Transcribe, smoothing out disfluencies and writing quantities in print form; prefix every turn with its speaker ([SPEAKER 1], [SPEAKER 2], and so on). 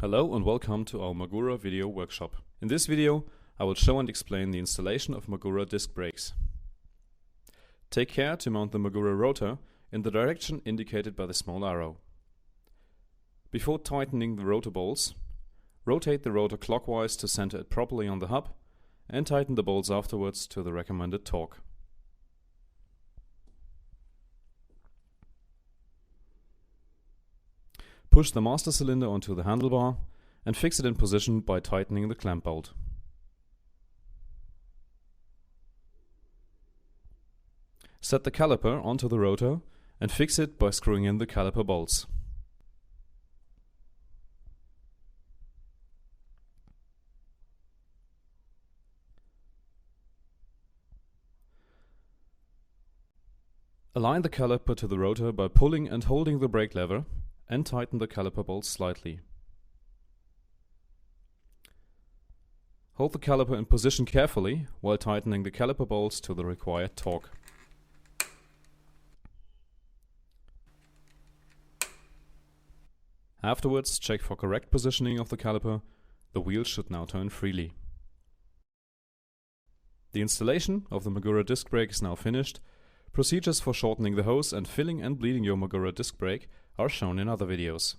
[SPEAKER 1] Hello and welcome to our MAGURA video workshop. In this video I will show and explain the installation of MAGURA disc brakes. Take care to mount the MAGURA rotor in the direction indicated by the small arrow. Before tightening the rotor bolts, rotate the rotor clockwise to center it properly on the hub and tighten the bolts afterwards to the recommended torque. Push the master cylinder onto the handlebar and fix it in position by tightening the clamp bolt. Set the caliper onto the rotor and fix it by screwing in the caliper bolts. Align the caliper to the rotor by pulling and holding the brake lever and tighten the caliper bolts slightly. Hold the caliper in position carefully while tightening the caliper bolts to the required torque. Afterwards, check for correct positioning of the caliper. The wheels should now turn freely. The installation of the MAGURA disc brake is now finished. Procedures for shortening the hose and filling and bleeding your MAGURA disc brake are shown in other videos.